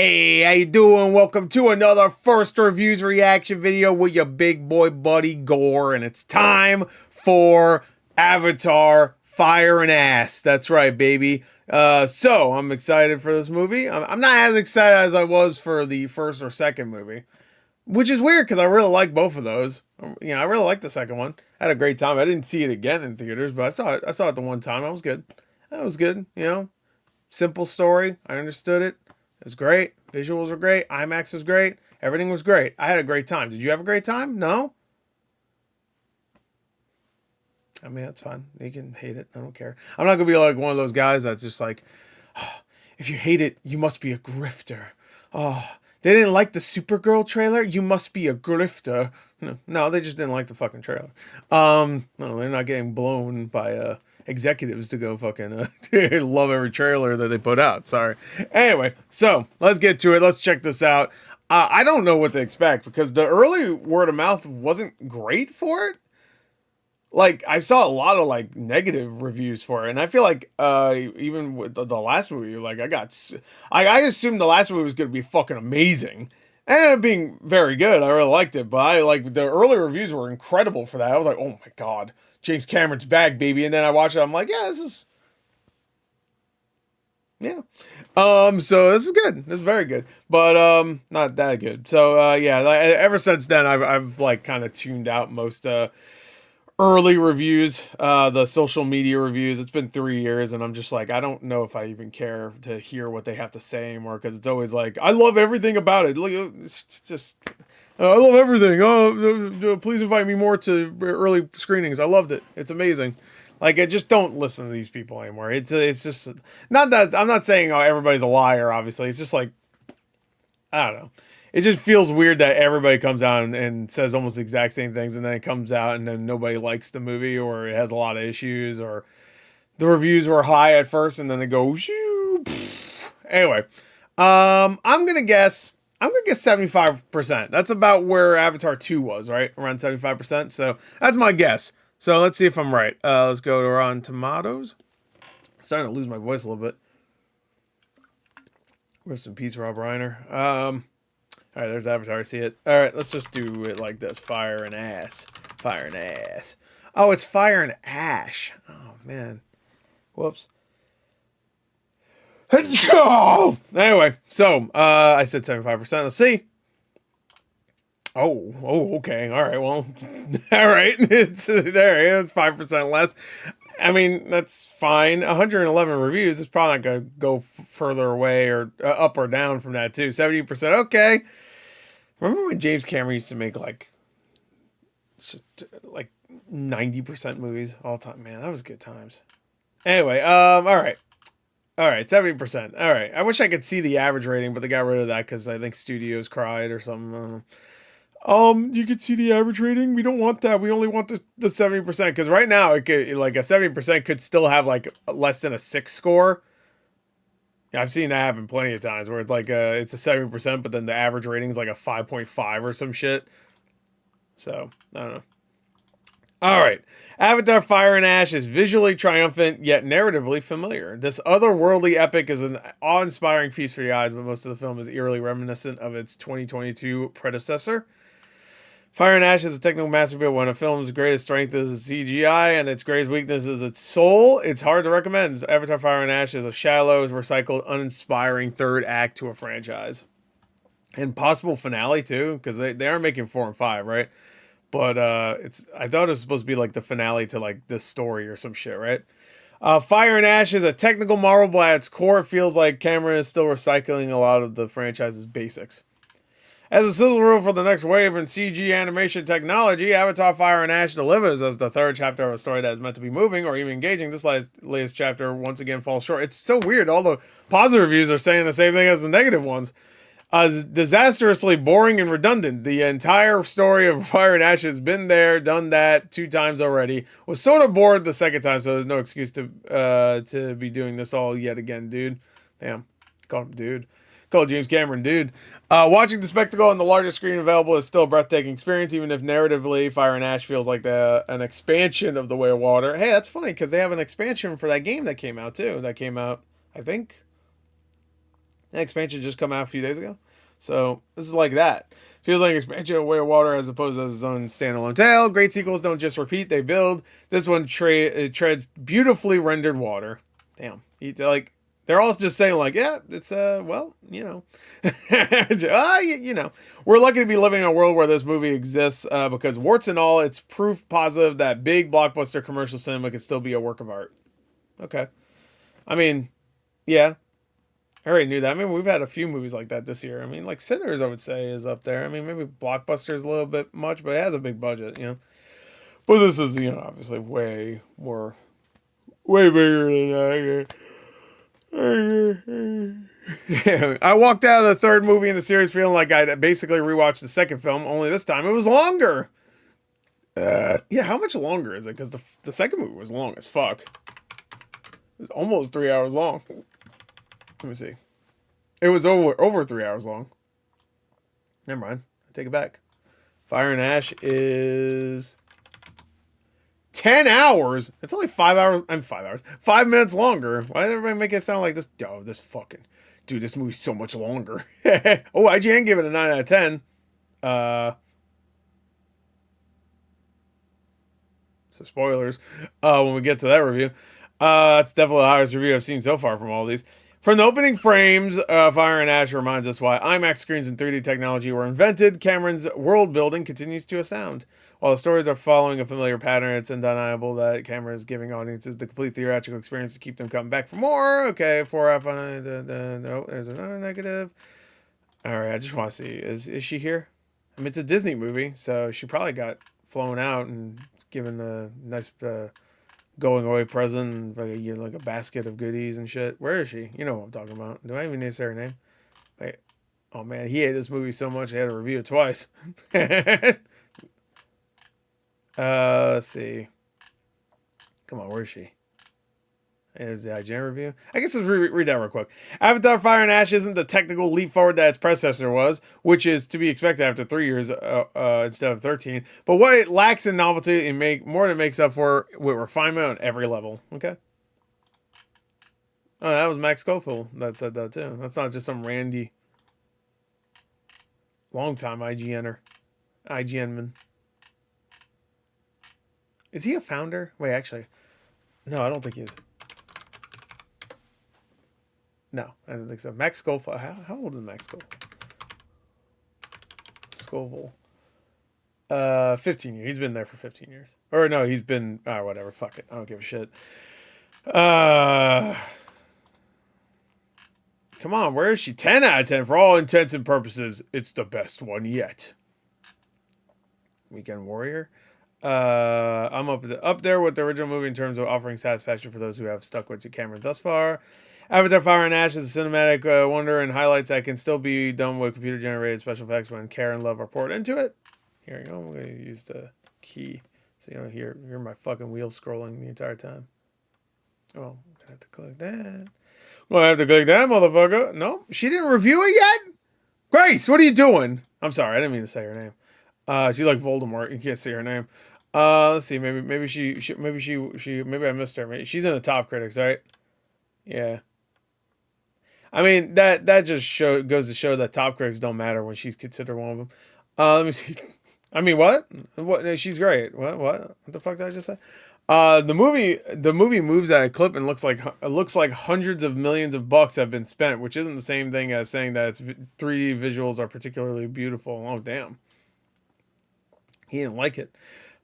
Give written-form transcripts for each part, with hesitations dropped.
Hey, how you doing? Welcome to another first reviews reaction video with your big boy buddy Gore, and it's time for Avatar Fire and Ass. That's right, baby. So I'm excited for this movie. I'm not as excited as I was for the first or second movie, which is weird because I really like both of those. I really like the second one. I had a great time. I didn't see it again in theaters, but I saw it. I saw it the one time. That was good. That was good. Simple story. I understood it. It was great. Visuals were great. IMAX was great. Everything was great. I had a great time. Did you have a great time? No? I mean, that's fine. You can hate it. I don't care. I'm not going to be like one of those guys that's just like, oh, if you hate it, you must be a grifter. Oh, they didn't like the Supergirl trailer? You must be a grifter. No, they just didn't like the fucking trailer. No, they're not getting blown by executives to go fucking love every trailer that they put out. Sorry. Anyway, so let's get to it. Let's check this out. I don't know what to expect because the early word of mouth wasn't great for it. Like, I saw a lot of like negative reviews for it, and I feel like even with the last movie, like I assumed the last movie was gonna be fucking amazing. It ended up being very good. I really liked it, but I like the early reviews were incredible for that. I was like, oh my god, James Cameron's back, baby. And then I watched it, I'm like, yeah, this is yeah. So this is good. This is very good, but not that good. So yeah, like, ever since then, I've like kind of tuned out most early reviews, the social media reviews. It's been 3 years, and I'm just like, I don't know if I even care to hear what they have to say anymore, because it's always like, I love everything about it. It's just, I love everything. Oh, please invite me more to early screenings. I loved it. It's amazing. Like, I just don't listen to these people anymore. It's just not that I'm not saying everybody's a liar. Obviously, it's just like, I don't know. It just feels weird that everybody comes out and says almost the exact same things, and then it comes out and then nobody likes the movie, or it has a lot of issues, or the reviews were high at first and then they go shoo. Anyway, I'm gonna guess 75%. That's about where Avatar 2 was, right? Around 75%. So that's my guess. So let's see if I'm right. Let's go to Rotten Tomatoes. I'm starting to lose my voice a little bit. Rest in peace, Rob Reiner. All right, there's Avatar. See it. All right, let's just do it like this. Fire and ass. Fire and ass. Oh, it's fire and ash. Oh, man. Whoops. Anyway, so I said 75%. Let's see. Oh, okay. All right, well, all right. It's there. It's 5% less. I mean, that's fine. 111 reviews is probably not going to go further away or up or down from that, too. 70%. Okay. Remember when James Cameron used to make like 90% movies all the time? Man, that was good times. Anyway, all right. All right, 70%. All right. I wish I could see the average rating, but they got rid of that because I think studios cried or something. You could see the average rating. We don't want that. We only want the 70%, because right now it could, like, a 70% could still have like less than a 6 score. Yeah, I've seen that happen plenty of times where it's like it's a 70%, but then the average rating is like a 5.5 or some shit. So I don't know. All right, Avatar: Fire and Ash is visually triumphant yet narratively familiar. This otherworldly epic is an awe-inspiring feast for the eyes, but most of the film is eerily reminiscent of its 2022 predecessor. Fire and Ash is a technical masterpiece. When a film's greatest strength is its CGI and its greatest weakness is its soul, it's hard to recommend. Avatar: Fire and Ash is a shallow, recycled, uninspiring third act to a franchise. And possible finale, too, because they are making 4 and 5, right? But I thought it was supposed to be like the finale to like this story or some shit, right? Fire and Ash is a technical marvel, but at its core, it feels like Cameron is still recycling a lot of the franchise's basics. As a sizzle reel for the next wave in CG animation technology, Avatar: Fire and Ash delivers as the third chapter of a story that is meant to be moving or even engaging. This latest chapter once again falls short. It's so weird. All the positive reviews are saying the same thing as the negative ones. Disastrously boring and redundant. The entire story of Fire and Ash has been there, done that 2 times already. Was sort of bored the second time, so there's no excuse to be doing this all yet again, dude. Damn, call him dude. Call James Cameron dude. Watching the spectacle on the largest screen available is still a breathtaking experience, even if narratively Fire and Ash feels like an expansion of The Way of Water. Hey, that's funny, because they have an expansion for that game that came out, too. That came out, I think, That expansion just come out a few days ago. So this is like that. Feels like expansion of Way of Water as opposed to its own standalone tale. Great sequels don't just repeat, they build. This one treads beautifully rendered water. Damn. Like, they're all just saying like, yeah, it's well, you know. You know. We're lucky to be living in a world where this movie exists because warts and all, it's proof positive that big blockbuster commercial cinema can still be a work of art. Okay. I mean, yeah, I already knew that. I mean, we've had a few movies like that this year. I mean, like Sinners, I would say, is up there. I mean, maybe Blockbuster's a little bit much, but it has a big budget, you know. But this is, you know, obviously way more, way bigger than that. Yeah, I walked out of the third movie in the series feeling like I basically rewatched the second film, only this time it was longer. Yeah, how much longer is it? Because the second movie was long as fuck. It was almost 3 hours long. Let me see. It was over 3 hours long. Never mind. I take it back. Fire and Ash is 10 hours. It's only 5 hours. 5 hours. 5 minutes longer. Why did everybody make it sound like this? Oh, this fucking dude. This movie's so much longer. Oh, IGN gave it a 9 out of 10. So spoilers. When we get to that review, it's definitely the highest review I've seen so far from all these. From the opening frames, Fire and Ash reminds us why IMAX screens and 3D technology were invented. Cameron's world building continues to astound. While the stories are following a familiar pattern, it's undeniable that Cameron is giving audiences the complete theatrical experience to keep them coming back for more. Okay, 4 out of 5. No, there's another negative. All right, I just want to see. Is she here? I mean, it's a Disney movie, so she probably got flown out and given a nice going away present, like a basket of goodies and shit. Where is she? You know what I'm talking about. Do I even need to say her name? Wait. Oh man, he hated this movie so much I had to review it twice. Let's see. Come on, where is she? There's the IGN review. I guess let's read that real quick. Avatar Fire and Ash isn't the technical leap forward that its predecessor was, which is to be expected after 3 years instead of 13. But what it lacks in novelty, it more than makes up for with refinement on every level. Okay. Oh, that was Max Schofield that said that too. That's not just some randy, long-time IGNer. IGNman. Is he a founder? Wait, actually. No, I don't think he is. No, I don't think so. Max Scoville. How old is Max Scoville? 15 years. He's been there for 15 years. Or no, he's been whatever. Fuck it. I don't give a shit. Come on, where is she? 10 out of 10 for all intents and purposes. It's the best one yet. Weekend Warrior. I'm up there with the original movie in terms of offering satisfaction for those who have stuck with Cameron thus far. Avatar Fire and Ash is a cinematic wonder and highlights that can still be done with computer-generated special effects when care and love are poured into it. Here we go. I'm going to use the key so you don't hear my fucking wheel scrolling the entire time. Oh, I'm going to have to click that. Well, I have to click that, motherfucker. No, she didn't review it yet? Grace, what are you doing? I'm sorry, I didn't mean to say her name. She's like Voldemort. You can't see her name. Let's see. Maybe maybe I missed her. Maybe she's in the top critics, right? Yeah. I mean, that just goes to show that top critics don't matter when she's considered one of them. Let me see. I mean, what? What? She's great. What the fuck did I just say? The movie moves at a clip and looks like hundreds of millions of bucks have been spent, which isn't the same thing as saying that its 3D visuals are particularly beautiful. Oh damn. He didn't like it.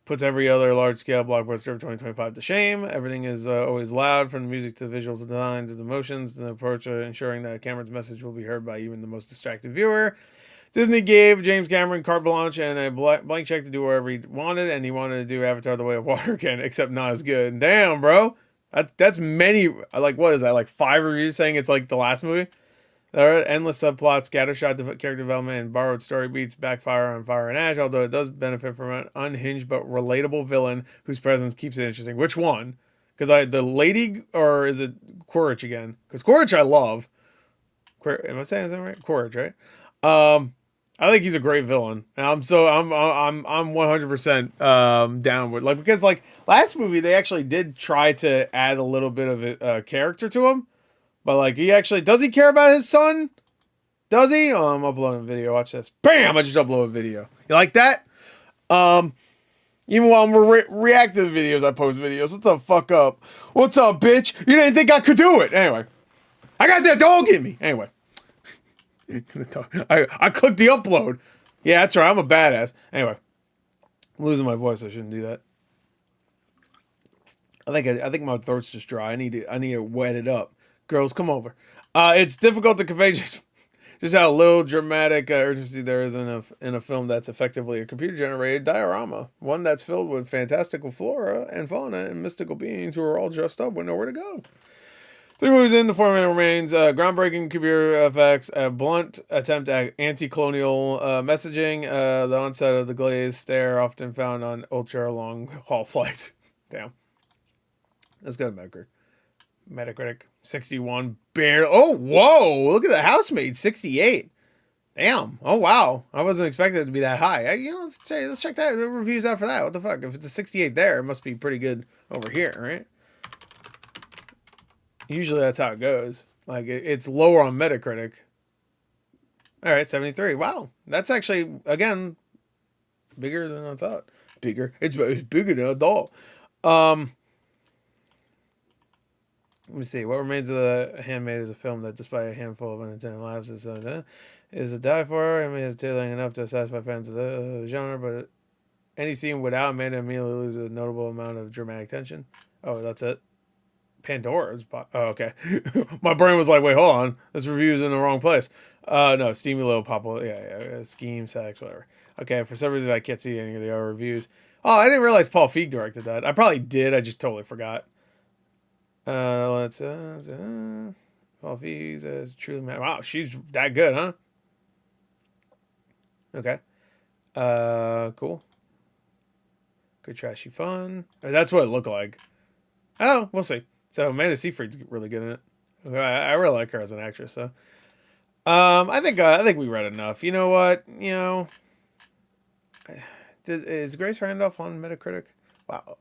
Puts every other large-scale blockbuster of 2025 to shame. Everything is always loud, from the music to the visual design to the emotions, and the approach of ensuring that Cameron's message will be heard by even the most distracted viewer. Disney gave James Cameron carte blanche and a blank check to do whatever he wanted, and he wanted to do Avatar: The Way of Water again, except not as good. Damn, bro. That's many, like, what is that, like 5 reviews saying it's like the last movie? There are endless subplots, scattershot character development, and borrowed story beats backfire on Fire and Ash, although it does benefit from an unhinged but relatable villain whose presence keeps it interesting. Which one? Because the lady, or is it Quaritch again? Because Quaritch I love. Am I saying that right? Quaritch, right? I think he's a great villain. And I'm 100% down with, like, because like last movie they actually did try to add a little bit of a character to him. But, like, does he care about his son? Does he? Oh, I'm uploading a video. Watch this. Bam! I just uploaded a video. You like that? Even while I'm reacting to videos, I post videos. What's the fuck up? What's up, bitch? You didn't think I could do it. Anyway. I got that dog in me. Anyway. I clicked the upload. Yeah, that's right. I'm a badass. Anyway. I'm losing my voice. I shouldn't do that. I think my throat's just dry. I need to wet it up. Girls, come over. It's difficult to convey just how little dramatic urgency there is in a film that's effectively a computer-generated diorama. One that's filled with fantastical flora and fauna and mystical beings who are all dressed up with nowhere to go. 3 movies in, the format remains groundbreaking computer effects, a blunt attempt at anti-colonial messaging, the onset of the glazed stare often found on ultra-long haul flights. Damn. Let's go to Metacritic. Metacritic 61. Barely. Oh, whoa! Look at the Housemaid 68. Damn. Oh wow. I wasn't expecting it to be that high. Let's check that the reviews out for that. What the fuck? If it's a 68 there, it must be pretty good over here, right? Usually that's how it goes. Like it's lower on Metacritic. All right, 73. Wow, that's actually again bigger than I thought. Bigger. It's bigger than I thought. Let me see. What Remains of the Handmaid is a film that, despite a handful of unintended laughs, is a die for. I mean, it's tailoring enough to satisfy fans of the genre, but any scene without Amanda immediately loses a notable amount of dramatic tension. Oh, that's it. Pandora's. Oh, okay. My brain was like, wait, hold on. This review's in the wrong place. No, Steamy Little Pop. Yeah. Scheme, sex, whatever. Okay, for some reason I can't see any of the other reviews. Oh, I didn't realize Paul Feig directed that. I probably did. I just totally forgot. Let's Paul Feig is truly mad. Wow, she's that good, huh? Okay. Cool. Good trashy fun. That's what it looked like. Oh, we'll see. So Amanda Seyfried's really good in it. I really like her as an actress. So, I think we read enough. You know what? Is Grace Randolph on Metacritic? Wow.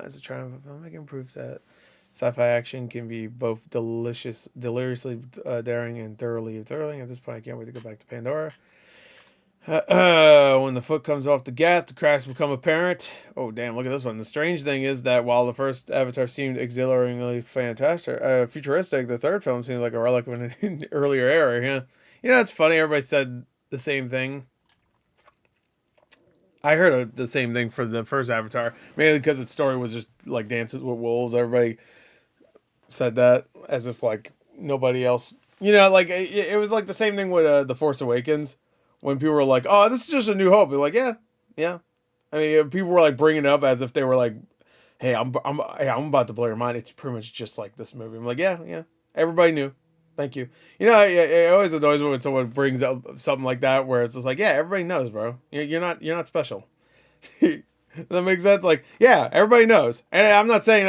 As a triumph of filmmaking, proof that sci-fi action can be both deliriously daring, and thoroughly thrilling. At this point, I can't wait to go back to Pandora. When the foot comes off the gas, the cracks become apparent. Oh, damn, look at this one. The strange thing is that while the first Avatar seemed exhilaratingly fantastic, futuristic, the third film seemed like a relic of an earlier era. Yeah. It's funny. Everybody said the same thing. I heard the same thing for the first Avatar, mainly because its story was just like Dances with Wolves. Everybody said that as if like nobody else, like it was like the same thing with The Force Awakens. When people were like, "Oh, this is just a New Hope," they're like, "Yeah." I mean, people were like bringing it up as if they were like, "Hey, I'm about to blow your mind. It's pretty much just like this movie." I'm like, "Yeah." Everybody knew. Thank you. It always annoys me when someone brings up something like that where it's just like, "Yeah, everybody knows, bro. You're not special." That makes sense. Like, yeah, everybody knows, and I'm not saying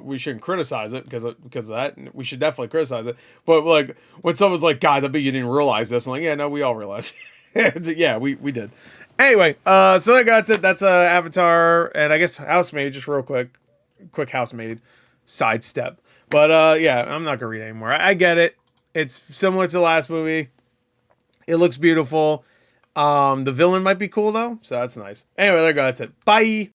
we shouldn't criticize it because of that. We should definitely criticize it. But like when someone's like, "Guys, I bet you didn't realize this," I'm like, "Yeah, no, we all realized." Yeah, we did. Anyway, so that's it. That's Avatar, and I guess Housemaid. Just real quick Housemaid sidestep. But yeah, I'm not gonna read anymore. I get it. It's similar to the last movie. It looks beautiful. The villain might be cool though, so that's nice. Anyway, there you go. That's it. Bye.